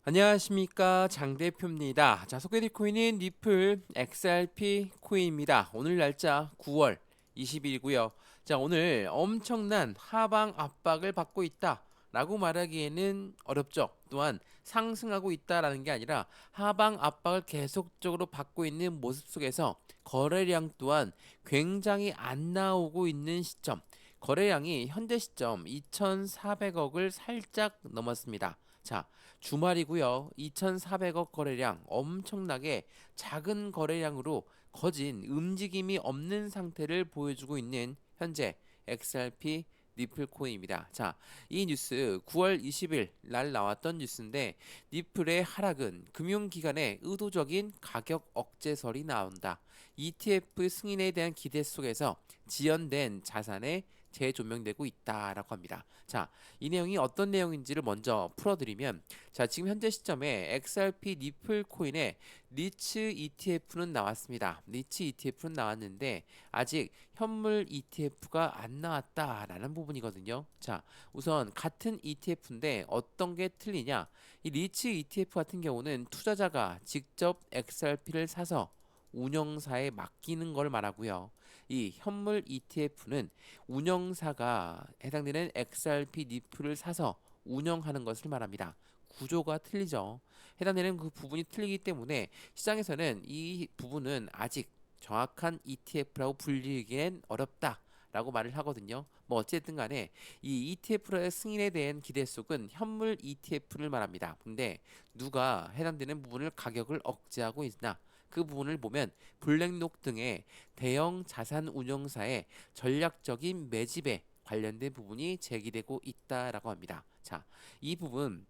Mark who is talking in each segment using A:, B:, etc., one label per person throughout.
A: 안녕하십니까, 장 대표입니다. 자, 소개해드릴 코인은 리플 XRP 코인입니다. 오늘 날짜 9월 20일이고요. 자, 오늘 엄청난 하방 압박을 받고 있다 라고 말하기에는 어렵죠. 또한 상승하고 있다라는 게 아니라 하방 압박을 계속적으로 받고 있는 모습 속에서 거래량 또한 굉장히 안 나오고 있는 시점, 거래량이 현재 시점 2,400억을 살짝 넘었습니다. 자, 주말이고요. 2,400억 거래량, 엄청나게 작은 거래량으로 거진 움직임이 없는 상태를 보여주고 있는 현재 XRP 니플 코인입니다. 자, 이 뉴스 9월 20일 날 나왔던 뉴스인데, 니플의 하락은 금융기관의 의도적인 가격 억제설이 나온다. ETF 승인에 대한 기대 속에서 지연된 자산의 재조명되고 있다라고 합니다. 자, 이 내용이 어떤 내용인지를 먼저 풀어드리면, 자, 지금 현재 시점에 XRP 니플 코인의 리츠 ETF는 나왔습니다. 리츠 ETF는 나왔는데 아직 현물 ETF가 안 나왔다라는 부분이거든요. 자, 우선 같은 ETF인데 어떤 게 틀리냐? 이 리츠 ETF 같은 경우는 투자자가 직접 XRP를 사서 운영사에 맡기는 걸 말하고요. 이 현물 ETF는 운영사가 해당되는 XRP 니플을 사서 운영하는 것을 말합니다. 구조가 틀리죠. 해당되는 그 부분이 틀리기 때문에 시장에서는 이 부분은 아직 정확한 ETF라고 불리기엔 어렵다. 라고 말을 하거든요. 뭐 어쨌든 간에 이 ETF의 승인에 대한 기대 속은 현물 ETF를 말합니다. 근데 누가 해당되는 부분을 가격을 억제하고 있나? 그 부분을 보면 블랙록 등의 대형 자산 운용사의 전략적인 매집에 관련된 부분이 제기되고 있다라고 합니다. 자, 이 부분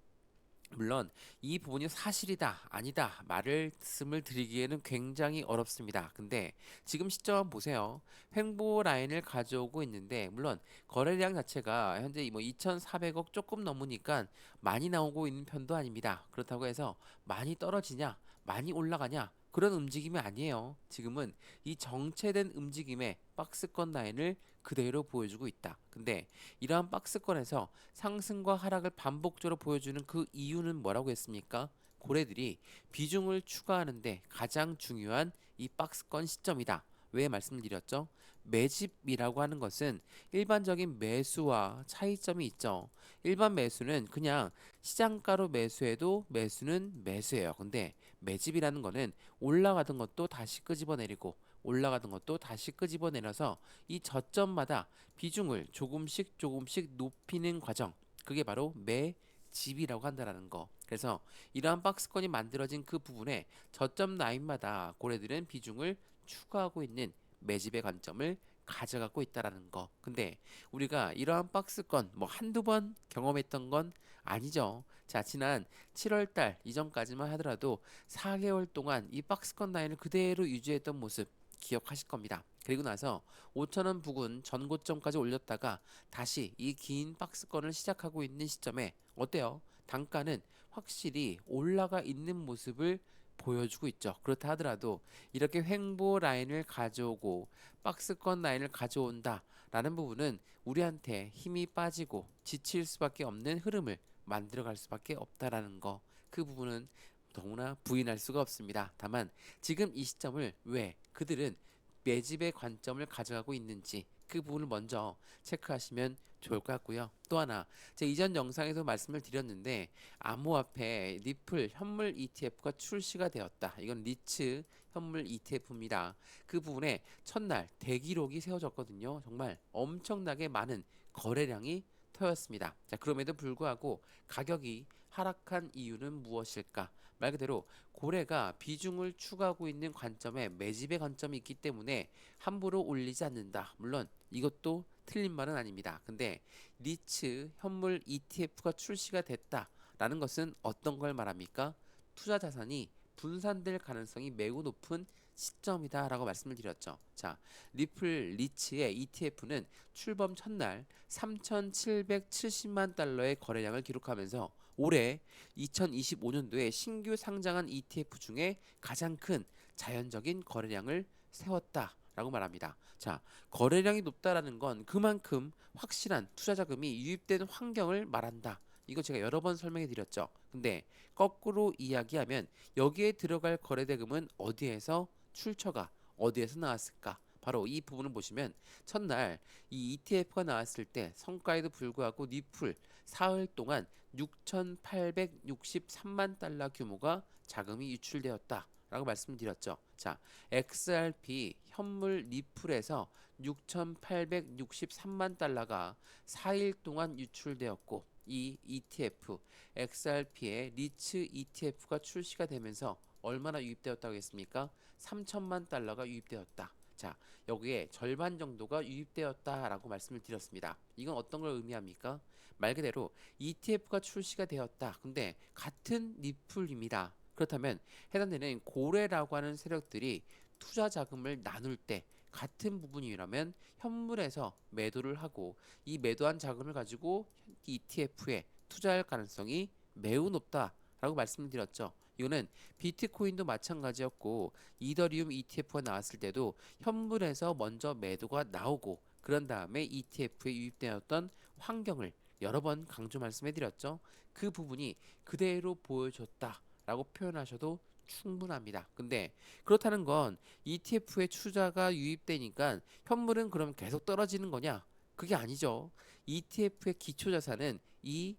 A: 물론 이 부분이 사실이다 아니다 말씀을 드리기에는 굉장히 어렵습니다. 근데 지금 시점 보세요. 횡보 라인을 가져오고 있는데, 물론 거래량 자체가 현재 뭐 2,400억 조금 넘으니까 많이 나오고 있는 편도 아닙니다. 그렇다고 해서 많이 떨어지냐 많이 올라가냐 그런 움직임이 아니에요. 지금은 이 정체된 움직임의 박스권 라인을 그대로 보여주고 있다. 근데 이러한 박스권에서 상승과 하락을 반복적으로 보여주는 그 이유는 뭐라고 했습니까? 고래들이 비중을 추가하는데 가장 중요한 이 박스권 시점이다. 왜 말씀드렸죠? 매집이라고 하는 것은 일반적인 매수와 차이점이 있죠. 일반 매수는 그냥 시장가로 매수해도 매수는 매수예요. 근데 매집이라는 거는 올라가던 것도 다시 끄집어내리고 올라가던 것도 다시 끄집어내려서 이 저점마다 비중을 조금씩 조금씩 높이는 과정, 그게 바로 매집이라고 한다라는 거. 그래서 이러한 박스권이 만들어진 그 부분에 저점 라인마다 고래들은 비중을 추가하고 있는 매집의 관점을 가져가고 있다라는 거. 근데 우리가 이러한 박스권 뭐 한두 번 경험했던 건 아니죠. 자, 지난 7월 달 이전까지만 하더라도 4개월 동안 이 박스권 라인을 그대로 유지했던 모습 기억하실 겁니다. 그리고 나서 5천원 부근 전고점까지 올렸다가 다시 이 긴 박스권을 시작하고 있는 시점에 어때요? 단가는 확실히 올라가 있는 모습을 보여주고 있죠. 그렇다 하더라도 이렇게 횡보 라인을 가져오고 박스권 라인을 가져온다 라는 부분은 우리한테 힘이 빠지고 지칠 수밖에 없는 흐름을 만들어갈 수밖에 없다라는 거, 그 부분은 너무나 부인할 수가 없습니다. 다만 지금 이 시점을 왜 그들은 매집의 관점을 가져가고 있는지 그 부분을 먼저 체크하시면 좋을 것 같고요. 또 하나, 제가 이전 영상에서 말씀을 드렸는데 암호화폐 리플 현물 ETF가 출시가 되었다. 이건 리츠 현물 ETF입니다. 그 부분에 첫날 대기록이 세워졌거든요. 정말 엄청나게 많은 거래량이 터였습니다. 자, 그럼에도 불구하고 가격이 하락한 이유는 무엇일까? 말 그대로 고래가 비중을 추가하고 있는 관점에 매집의 관점이 있기 때문에 함부로 올리지 않는다. 물론 이것도 틀린 말은 아닙니다. 근데 리츠 현물 ETF가 출시가 됐다라는 것은 어떤 걸 말합니까? 투자 자산이 분산될 가능성이 매우 높은 시점이다라고 말씀을 드렸죠. 자, 리플 리츠의 ETF는 출범 첫날 3,770만 달러의 거래량을 기록하면서 올해 2025년도에 신규 상장한 ETF 중에 가장 큰 자연적인 거래량을 세웠다라고 말합니다. 자, 거래량이 높다라는 건 그만큼 확실한 투자 자금이 유입되는 환경을 말한다. 이거 제가 여러 번 설명해 드렸죠. 근데 거꾸로 이야기하면 여기에 들어갈 거래대금은 어디에서 출처가 어디에서 나왔을까? 바로 이 부분을 보시면 첫날 이 ETF가 나왔을 때 성과에도 불구하고 니플 사흘 동안 6,863만 달러 규모가 자금이 유출되었다. 라고 말씀드렸죠. 자, XRP 현물 니플에서 6,863만 달러가 4일 동안 유출되었고 이 ETF XRP의 리츠 ETF가 출시가 되면서 얼마나 유입되었다고 했습니까? 3천만 달러가 유입되었다. 자, 여기에 절반 정도가 유입되었다라고 말씀을 드렸습니다. 이건 어떤 걸 의미합니까? 말 그대로 ETF가 출시가 되었다. 근데 같은 니플입니다. 그렇다면 해당되는 고래라고 하는 세력들이 투자 자금을 나눌 때 같은 부분이라면 현물에서 매도를 하고 이 매도한 자금을 가지고 ETF에 투자할 가능성이 매우 높다라고 말씀을 드렸죠. 이거는 비트코인도 마찬가지였고 이더리움 ETF가 나왔을 때도 현물에서 먼저 매도가 나오고 그런 다음에 ETF에 유입되었던 환경을 여러 번 강조 말씀해 드렸죠. 그 부분이 그대로 보여줬다라고 표현하셔도 충분합니다. 근데 그렇다는 건 ETF에 투자가 유입되니까 현물은 그럼 계속 떨어지는 거냐? 그게 아니죠. ETF의 기초 자산은 이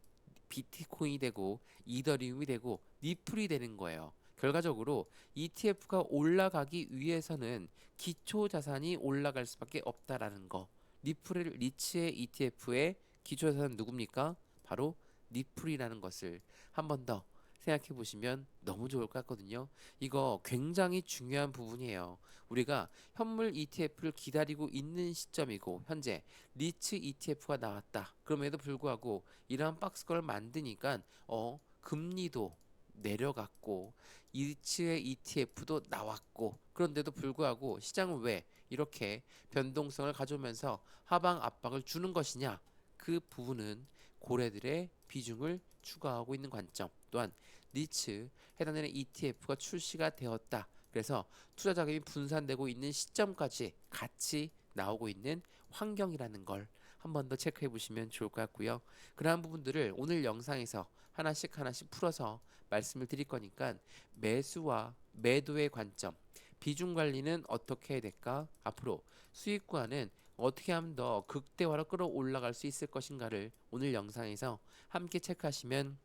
A: 비트코인이 되고 이더리움이 되고 니플이 되는 거예요. 결과적으로 ETF가 올라가기 위해서는 기초 자산이 올라갈 수밖에 없다라는 거. 니플의 리츠의 ETF의 기초 자산은 누굽니까? 바로 니플이라는 것을 한 번 더 생각해 보시면 너무 좋을 것 같거든요. 이거 굉장히 중요한 부분이에요. 우리가 현물 ETF를 기다리고 있는 시점이고 현재 리츠 ETF가 나왔다. 그럼에도 불구하고 이러한 박스권을 만드니까 금리도 내려갔고 리츠의 ETF도 나왔고 그런데도 불구하고 시장은 왜 이렇게 변동성을 가져오면서 하방 압박을 주는 것이냐? 그 부분은 고래들의 비중을 추가하고 있는 관점 또한 리츠 해당되는 ETF가 출시가 되었다. 그래서 투자 자금이 분산되고 있는 시점까지 같이 나오고 있는 환경이라는 걸 한 번 더 체크해 보시면 좋을 것 같고요. 그러한 부분들을 오늘 영상에서 하나씩 하나씩 풀어서 말씀을 드릴 거니까 매수와 매도의 관점, 비중 관리는 어떻게 해야 될까? 앞으로 수익과는 어떻게 하면 더 극대화로 끌어올라갈 수 있을 것인가를 오늘 영상에서 함께 체크하시면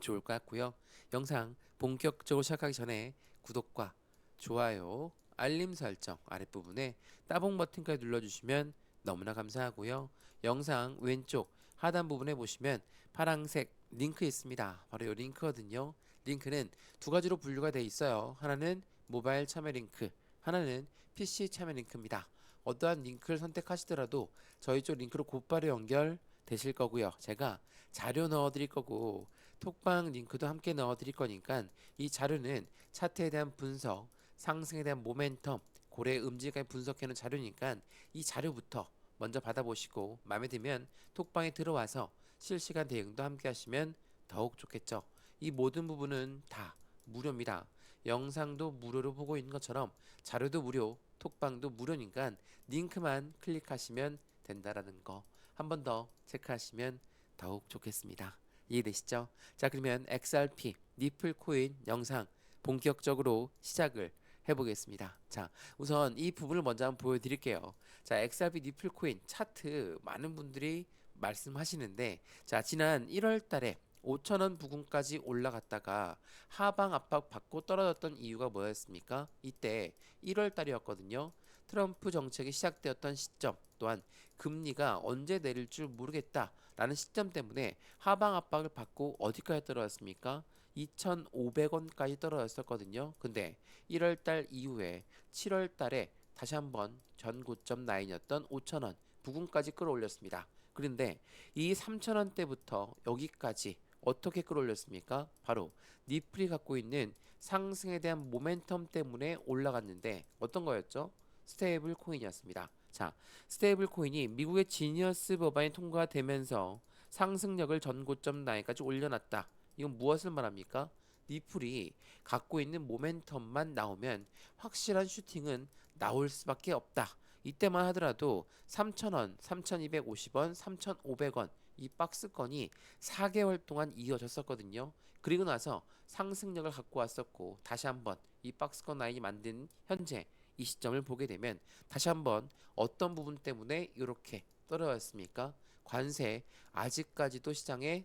A: 좋을 것 같고요. 영상 본격적으로 시작하기 전에 구독과 좋아요, 알림 설정 아랫부분에 따봉 버튼까지 눌러주시면 너무나 감사하고요. 영상 왼쪽 하단 부분에 보시면 파란색 링크 있습니다. 바로 이 링크거든요. 링크는 두 가지로 분류가 되어 있어요. 하나는 모바일 참여 링크, 하나는 PC 참여 링크입니다. 어떠한 링크를 선택하시더라도 저희 쪽 링크로 곧바로 연결되실 거고요. 제가 자료 넣어드릴 거고 톡방 링크도 함께 넣어드릴 거니까 이 자료는 차트에 대한 분석, 상승에 대한 모멘텀, 고래 음지까지 분석해놓은 자료니까 이 자료부터 먼저 받아보시고 마음에 들면 톡방에 들어와서 실시간 대응도 함께 하시면 더욱 좋겠죠. 이 모든 부분은 다 무료입니다. 영상도 무료로 보고 있는 것처럼 자료도 무료, 톡방도 무료니까 링크만 클릭하시면 된다라는 거 한 번 더 체크하시면 더욱 좋겠습니다. 이해되시죠? 자, 그러면 XRP 니플 코인 영상 본격적으로 시작을 해보겠습니다. 자, 우선 이 부분을 먼저 한번 보여드릴게요. 자, XRP 니플 코인 차트 많은 분들이 말씀하시는데, 자, 지난 1월 달에 5천원 부근까지 올라갔다가 하방 압박 받고 떨어졌던 이유가 뭐였습니까? 이때 1월 달이었거든요. 트럼프 정책이 시작되었던 시점 또한 금리가 언제 내릴 줄 모르겠다라는 시점 때문에 하방 압박을 받고 어디까지 떨어졌습니까? 2,500원까지 떨어졌었거든요. 근데 1월 달 이후에 7월 달에 다시 한번 전 고점 라인이었던 5천원 부근까지 끌어올렸습니다. 그런데 이 3천원대부터 여기까지 어떻게 끌어올렸습니까? 바로 니플이 갖고 있는 상승에 대한 모멘텀 때문에 올라갔는데 어떤 거였죠? 스테이블 코인이었습니다. 자, 스테이블 코인이 미국의 지니어스 법안이 통과되면서 상승력을 전고점 라인까지 올려놨다. 이건 무엇을 말합니까? 니플이 갖고 있는 모멘텀만 나오면 확실한 슈팅은 나올 수밖에 없다. 이때만 하더라도 3,000원, 3,250원, 3,500원 이 박스권이 4개월 동안 이어졌었거든요. 그리고 나서 상승력을 갖고 왔었고 다시 한번 이 박스권 라인이 만든 현재 이 시점을 보게 되면 다시 한번 어떤 부분 때문에 이렇게 떨어졌습니까? 관세 아직까지도 시장에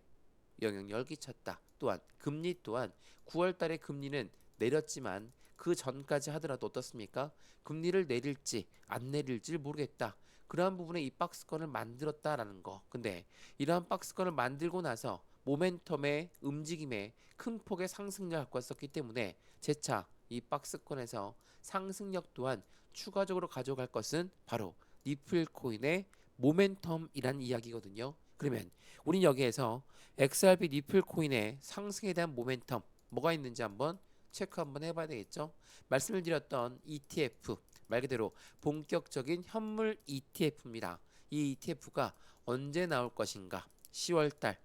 A: 영향력을 끼쳤다. 또한 금리 또한 9월 달에 금리는 내렸지만 그 전까지 하더라도 어떻습니까? 금리를 내릴지 안 내릴지 모르겠다. 그러한 부분에 이 박스권을 만들었다라는 거. 근데 이러한 박스권을 만들고 나서 모멘텀의 움직임에 큰 폭의 상승력을 갖고 왔었기 때문에 재차 이 박스권에서 상승력 또한 추가적으로 가져갈 것은 바로 니플 코인의 모멘텀이란 이야기거든요. 그러면 우린 여기에서 XRP 니플 코인의 상승에 대한 모멘텀 뭐가 있는지 한번 체크 한번 해봐야 되겠죠. 말씀을 드렸던 ETF 말 그대로 본격적인 현물 ETF입니다. 이 ETF가 언제 나올 것인가? 10월 달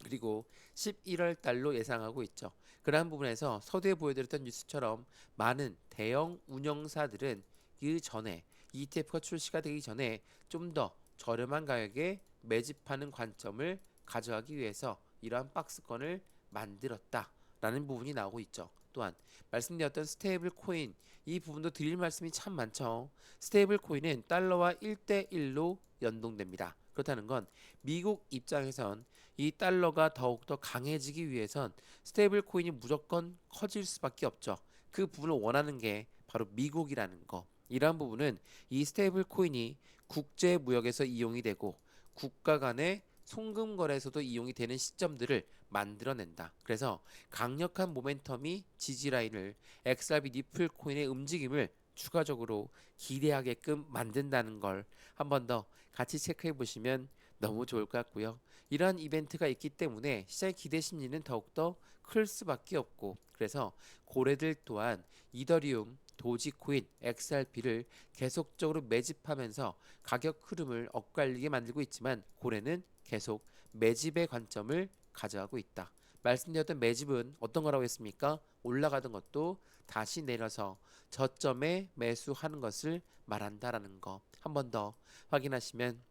A: 그리고 11월 달로 예상하고 있죠. 그러한 부분에서 서두에 보여드렸던 뉴스처럼 많은 대형 운영사들은 그 전에 ETF가 출시가 되기 전에 좀 더 저렴한 가격에 매집하는 관점을 가져가기 위해서 이러한 박스권을 만들었다라는 부분이 나오고 있죠. 또한 말씀드렸던 스테이블 코인 이 부분도 드릴 말씀이 참 많죠. 스테이블 코인은 달러와 1대1로 연동됩니다. 그렇다는 건 미국 입장에선 이 달러가 더욱더 강해지기 위해선 스테이블 코인이 무조건 커질 수밖에 없죠. 그 부분을 원하는 게 바로 미국이라는 거. 이러한 부분은 이 스테이블 코인이 국제 무역에서 이용이 되고 국가 간의 송금 거래에서도 이용이 되는 시점들을 만들어낸다. 그래서 강력한 모멘텀이 지지 라인을 XRP 니플 코인의 움직임을 추가적으로 기대하게끔 만든다는 걸 한 번 더 같이 체크해 보시면 너무 좋을 것 같고요. 이러한 이벤트가 있기 때문에 시장의 기대 심리는 더욱더 클 수밖에 없고 그래서 고래들 또한 이더리움, 도지코인, XRP를 계속적으로 매집하면서 가격 흐름을 엇갈리게 만들고 있지만 고래는 계속 매집의 관점을 가져가고 있다. 말씀드렸던 매집은 어떤 거라고 했습니까? 올라가던 것도 다시 내려서 저점에 매수하는 것을 말한다라는 거. 한 번 더 확인하시면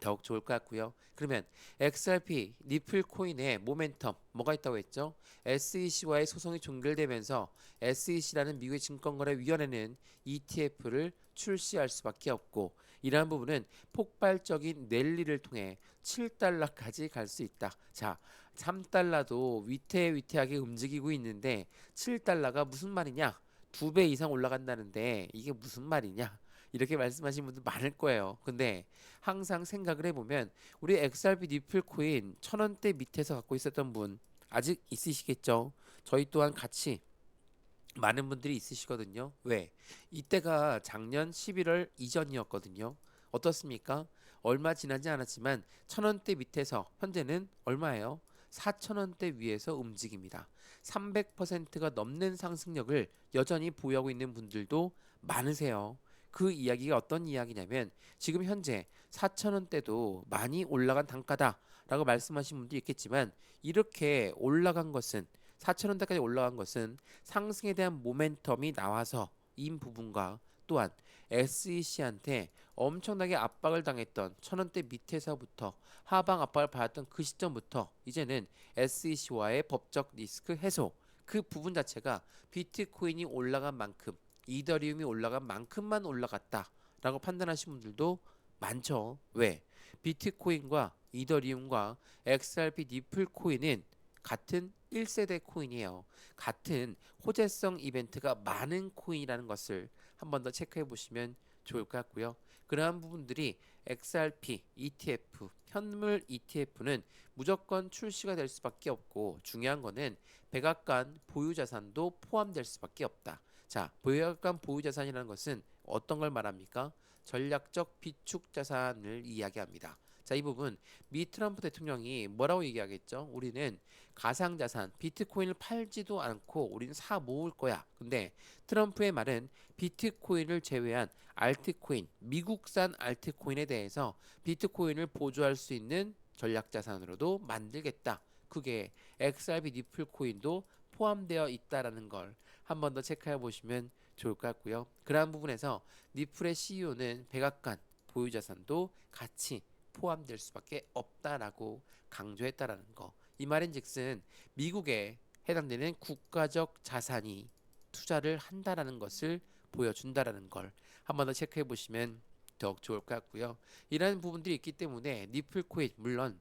A: 더욱 좋을 것 같고요. 그러면 XRP 니플 코인의 모멘텀 뭐가 있다고 했죠? SEC와의 소송이 종결되면서 SEC라는 미국의 증권거래위원회는 ETF를 출시할 수밖에 없고 이러한 부분은 폭발적인 랠리를 통해 7달러까지 갈 수 있다. 자, 3달러도 위태위태하게 움직이고 있는데 7달러가 무슨 말이냐? 2배 이상 올라간다는데 이게 무슨 말이냐? 이렇게 말씀하시는 분들 많을 거예요. 근데 항상 생각을 해보면 우리 XRP 니플 코인 1,000원대 밑에서 갖고 있었던 분 아직 있으시겠죠? 저희 또한 같이 많은 분들이 있으시거든요. 왜? 이때가 작년 11월 이전이었거든요. 어떻습니까? 얼마 지나지 않았지만 1,000원대 밑에서 현재는 얼마예요? 4,000원대 위에서 움직입니다. 300%가 넘는 상승력을 여전히 보유하고 있는 분들도 많으세요. 그 이야기가 어떤 이야기냐면 지금 현재 4,000원대도 많이 올라간 단가다라고 말씀하신 분도 있겠지만 이렇게 올라간 것은 4,000원대까지 올라간 것은 상승에 대한 모멘텀이 나와서 인 부분과 또한 SEC한테 엄청나게 압박을 당했던 1,000원대 밑에서부터 하방 압박을 받았던 그 시점부터 이제는 SEC와의 법적 리스크 해소 그 부분 자체가 비트코인이 올라간 만큼 이더리움이 올라간 만큼만 올라갔다라고 판단하시는 분들도 많죠. 왜? 비트코인과 이더리움과 XRP 니플 코인은 같은 1세대 코인이에요. 같은 호재성 이벤트가 많은 코인이라는 것을 한 번 더 체크해 보시면 좋을 것 같고요. 그러한 부분들이 XRP, ETF, 현물 ETF는 무조건 출시가 될 수밖에 없고 중요한 거는 백악관 보유 자산도 포함될 수밖에 없다. 자, 백악관 보유 자산이라는 것은 어떤 걸 말합니까? 전략적 비축 자산을 이야기합니다. 자, 이 부분 미 트럼프 대통령이 뭐라고 얘기하겠죠? 우리는 가상자산, 비트코인을 팔지도 않고 우리는 사 모을 거야. 근데 트럼프의 말은 비트코인을 제외한 알트코인, 미국산 알트코인에 대해서 비트코인을 보조할 수 있는 전략자산으로도 만들겠다. 그게 XRP 니플 코인도 포함되어 있다라는 걸 한 번 더 체크해 보시면 좋을 것 같고요. 그러한 부분에서 니플의 CEO는 백악관 보유자산도 같이 포함될 수밖에 없다라고 강조했다라는 거. 이 말인즉슨 미국에 해당되는 국가적 자산이 투자를 한다라는 것을 보여준다라는 걸 한 번 더 체크해 보시면 더욱 좋을 것 같고요. 이러한 부분들이 있기 때문에 니플 코인 물론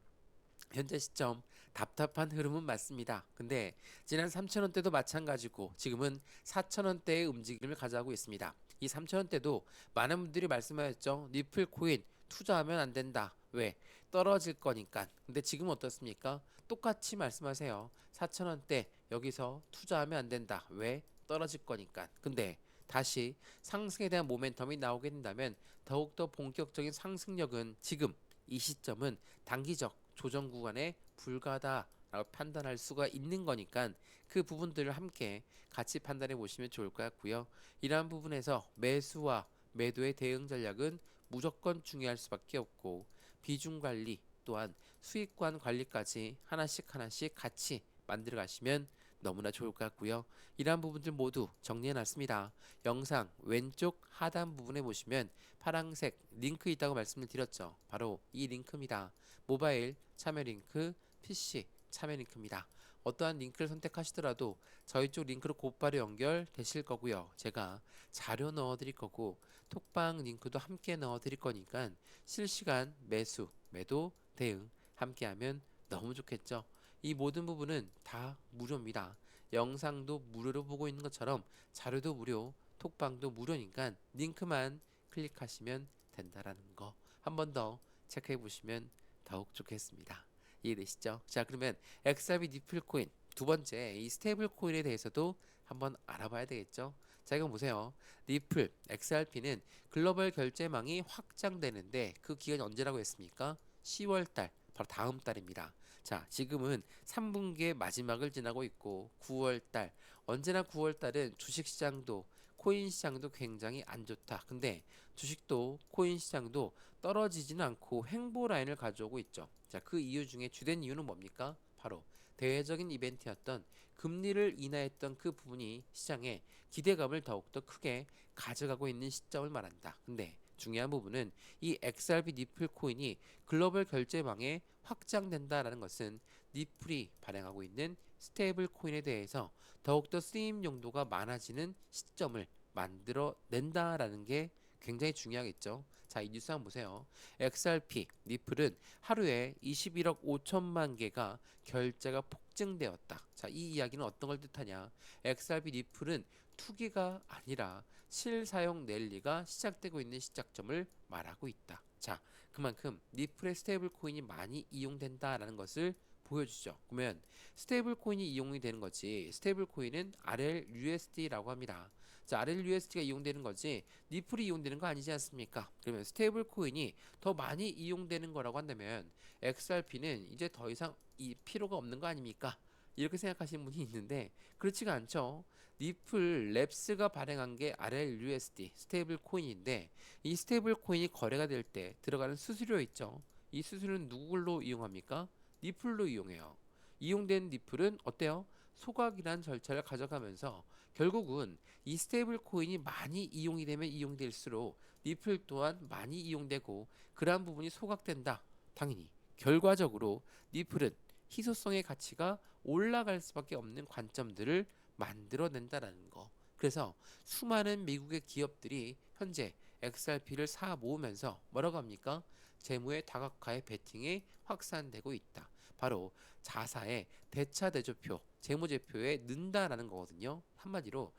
A: 현재 시점 답답한 흐름은 맞습니다. 근데 지난 3,000원대도 마찬가지고 지금은 4,000원대의 움직임을 가져가고 있습니다. 이 3,000원대도 많은 분들이 말씀하셨죠. 니플 코인 투자하면 안 된다. 왜? 떨어질 거니까. 근데 지금 어떻습니까? 똑같이 말씀하세요. 4,000원대 여기서 투자하면 안 된다. 왜? 떨어질 거니까. 근데 다시 상승에 대한 모멘텀이 나오게 된다면 더욱더 본격적인 상승력은 지금 이 시점은 단기적 조정 구간에 불과하다라고 판단할 수가 있는 거니까 그 부분들을 함께 같이 판단해 보시면 좋을 것 같고요. 이러한 부분에서 매수와 매도의 대응 전략은 무조건 중요할 수밖에 없고 비중 관리 또한 수익관 관리까지 하나씩 하나씩 같이 만들어 가시면 너무나 좋을 것 같고요. 이러한 부분들 모두 정리해 놨습니다. 영상 왼쪽 하단 부분에 보시면 파란색 링크 있다고 말씀을 드렸죠. 바로 이 링크입니다. 모바일 참여 링크, PC 참여 링크입니다. 어떠한 링크를 선택하시더라도 저희 쪽 링크로 곧바로 연결되실 거고요. 제가 자료 넣어 드릴 거고 톡방 링크도 함께 넣어 드릴 거니까 실시간 매수, 매도, 대응 함께 하면 너무 좋겠죠. 이 모든 부분은 다 무료입니다. 영상도 무료로 보고 있는 것처럼 자료도 무료, 톡방도 무료니까 링크만 클릭하시면 된다라는 거 한 번 더 체크해 보시면 더욱 좋겠습니다. 이해되시죠? 자, 그러면 XRP 니플 코인 두 번째 이 스테이블 코인에 대해서도 한번 알아봐야 되겠죠? 자, 이거 보세요. 니플 XRP는 글로벌 결제망이 확장되는데 그 기간이 언제라고 했습니까? 10월 달, 바로 다음 달입니다. 자, 지금은 3분기의 마지막을 지나고 있고 9월 달, 언제나 9월 달은 주식 시장도 코인 시장도 굉장히 안 좋다. 근데 주식도 코인 시장도 떨어지지는 않고 횡보 라인을 가져오고 있죠. 자, 그 이유 중에 주된 이유는 뭡니까? 바로 대외적인 이벤트였던 금리를 인하했던 그 부분이 시장에 기대감을 더욱더 크게 가져가고 있는 시점을 말한다. 근데 중요한 부분은 이 XRP 니플 코인이 글로벌 결제망에 확장된다라는 것은 니플이 발행하고 있는 스테이블 코인에 대해서 더욱더 쓰임 용도가 많아지는 시점을 만들어낸다라는 게 굉장히 중요하겠죠. 자, 이 뉴스 한번 보세요. XRP, 니플은 하루에 21억 5천만 개가 결제가 폭증되었다. 자, 이 이야기는 어떤 걸 뜻하냐? XRP, 니플은 투기가 아니라 실사용 랠리가 시작되고 있는 시작점을 말하고 있다. 자, 그만큼 니플의 스테이블 코인이 많이 이용된다라는 것을 보여주죠. 그러면 스테이블 코인이 이용이 되는 거지. 스테이블 코인은 RLUSD라고 합니다. 자, RLUSD가 이용되는 거지 니플이 이용되는 거 아니지 않습니까? 그러면 스테이블 코인이 더 많이 이용되는 거라고 한다면 XRP는 이제 더 이상 이 필요가 없는 거 아닙니까? 이렇게 생각하시는 분이 있는데 그렇지가 않죠. 니플 랩스가 발행한 게 RLUSD 스테이블 코인인데 이 스테이블 코인이 거래가 될 때 들어가는 수수료 있죠. 이 수수료는 누구로 이용합니까? 니플로 이용해요. 이용된 니플은 어때요? 소각이란 절차를 가져가면서 결국은 이 스테이블 코인이 많이 이용이 되면 이용될수록 니플 또한 많이 이용되고 그러한 부분이 소각된다. 당연히 결과적으로 니플은 희소성의 가치가 올라갈 수밖에 없는 관점들을 만들어낸다라는 거. 그래서 수많은 미국의 기업들이 현재 XRP를 사 모으면서 뭐라고 합니까? 재무의 다각화의 베팅이 확산되고 있다. 바로 자사의 대차대조표, 재무제표에 넣는다라는 거거든요. 한마디로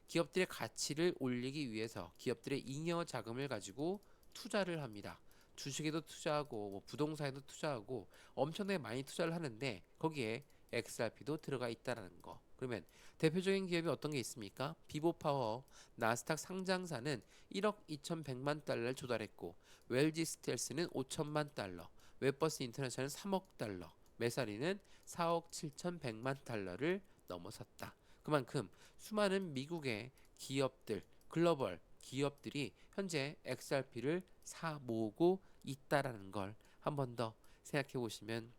A: 기업들의 가치를 올리기 위해서 기업들의 잉여 자금을 가지고 투자를 합니다. 주식에도 투자하고 뭐 부동산에도 투자하고 엄청나게 많이 투자를 하는데 거기에 XRP도 들어가 있다라는 거. 그러면 대표적인 기업이 어떤 게 있습니까? 비보파워 나스닥 상장사는 1억 2,100만 달러를 조달했고 웰지 스텔스는 5천만 달러, 웹버스 인터내셔널은 3억 달러, 메사리는 4억 7,100만 달러를 넘어섰다. 그만큼 수많은 미국의 기업들, 글로벌 기업들이 현재 XRP를 사 모으고 있다라는 걸 한 번 더 생각해 보시면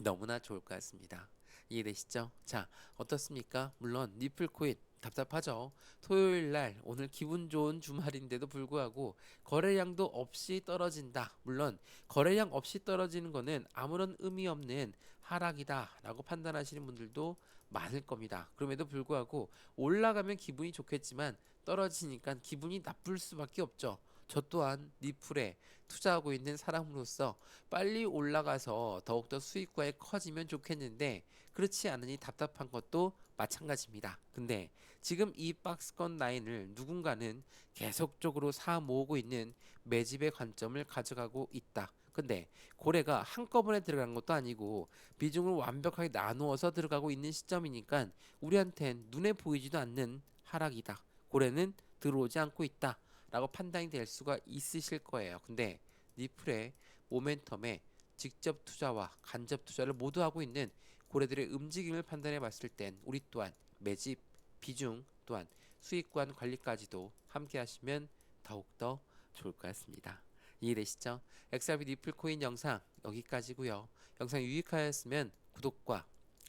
A: 너무나 좋을 것 같습니다. 이해되시죠? 자, 어떻습니까? 물론 니플 코인 답답하죠. 토요일 날 오늘 기분 좋은 주말인데도 불구하고 거래량도 없이 떨어진다. 물론 거래량 없이 떨어지는 거는 아무런 의미 없는 하락이다라고 판단하시는 분들도 많을 겁니다. 그럼에도 불구하고 올라가면 기분이 좋겠지만 떨어지니까 기분이 나쁠 수밖에 없죠. 저 또한 니플에 투자하고 있는 사람으로서 빨리 올라가서 더욱더 수익과에 커지면 좋겠는데 그렇지 않으니 답답한 것도 마찬가지입니다. 근데 지금 이 박스권 라인을 누군가는 계속적으로 사 모으고 있는 매집의 관점을 가져가고 있다. 근데 고래가 한꺼번에 들어간 것도 아니고 비중을 완벽하게 나누어서 들어가고 있는 시점이니까 우리한텐 눈에 보이지도 않는 하락이다. 고래는 들어오지 않고 있다. 라고 판단이 될 수가 있으실 거예요. 근데 니플의 모멘텀에 직접 투자와 간접 투자를 모두 하고 있는 고래들의 움직임을 판단해 봤을 땐 우리 또한 매집, 비중 또한 수익관 관리까지도 함께 하시면 더욱더 좋을 것 같습니다. 이해되시죠? XRP 니플 코인 영상 여기까지고요. 영상 유익하였으면 구독과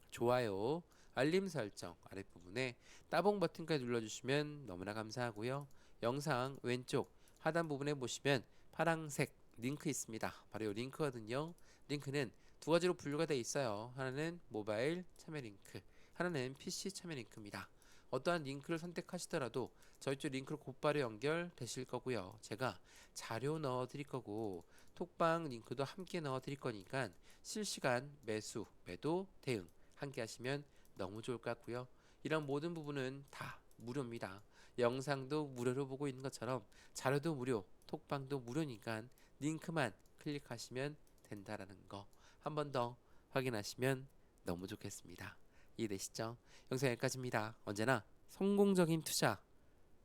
A: 좋아요, 알림 설정 아랫부분에 따봉 버튼까지 눌러주시면 너무나 감사하고요. 영상 왼쪽 하단 부분에 보시면 파란색 링크 있습니다. 바로 이 링크거든요. 링크는 두 가지로 분류가 되어 있어요. 하나는 모바일 참여 링크, 하나는 PC 참여 링크입니다. 어떠한 링크를 선택하시더라도 저희 쪽 링크로 곧바로 연결되실 거고요. 제가 자료 넣어 드릴 거고 톡방 링크도 함께 넣어 드릴 거니까 실시간 매수, 매도, 대응 함께 하시면 너무 좋을 것 같고요. 이런 모든 부분은 다 무료입니다. 영상도 무료로 보고 있는 것처럼 자료도 무료, 톡방도 무료니까 링크만 클릭하시면 된다라는 거 한 번 더 확인하시면 너무 좋겠습니다. 이해되시죠? 영상 여기까지입니다. 언제나 성공적인 투자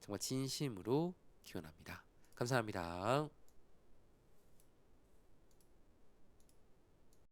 A: 정말 진심으로 기원합니다. 감사합니다.